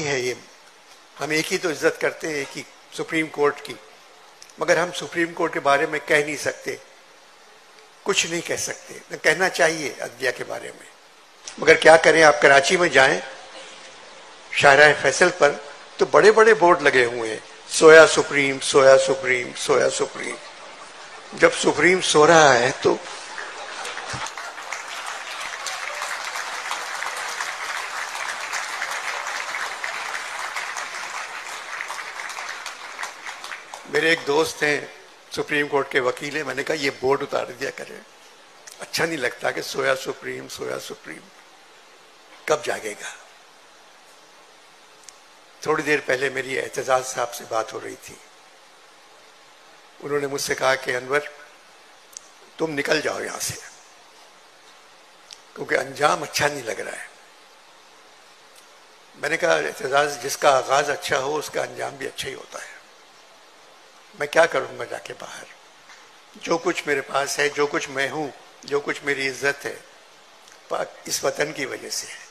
है ये। हम एक ही तो इज्जत करते हैं, एक ही सुप्रीम कोर्ट की, मगर हम सुप्रीम कोर्ट के बारे में कह नहीं सकते, कुछ नहीं कह सकते। न कहना चाहिए अदलिया के बारे में, मगर क्या करें। आप कराची में जाएं शाहराह फैसल पर तो बड़े बड़े बोर्ड लगे हुए हैं, सोया सुप्रीम, सोया सुप्रीम, सोया सुप्रीम। जब सुप्रीम सो रहा है तो मेरे एक दोस्त हैं सुप्रीम कोर्ट के वकील हैं, मैंने कहा ये बोर्ड उतार दिया करें, अच्छा नहीं लगता कि सोया सुप्रीम, सोया सुप्रीम। कब जागेगा। थोड़ी देर पहले मेरी एतजाज साहब से बात हो रही थी, उन्होंने मुझसे कहा कि अनवर तुम निकल जाओ यहां से, क्योंकि अंजाम अच्छा नहीं लग रहा है। मैंने कहा एतजाज, जिसका आगाज अच्छा हो उसका अंजाम भी अच्छा ही होता है। मैं क्या करूंगा जाके बाहर, जो कुछ मेरे पास है, जो कुछ मैं हूं, जो कुछ मेरी इज्जत है, इस वतन की वजह से है।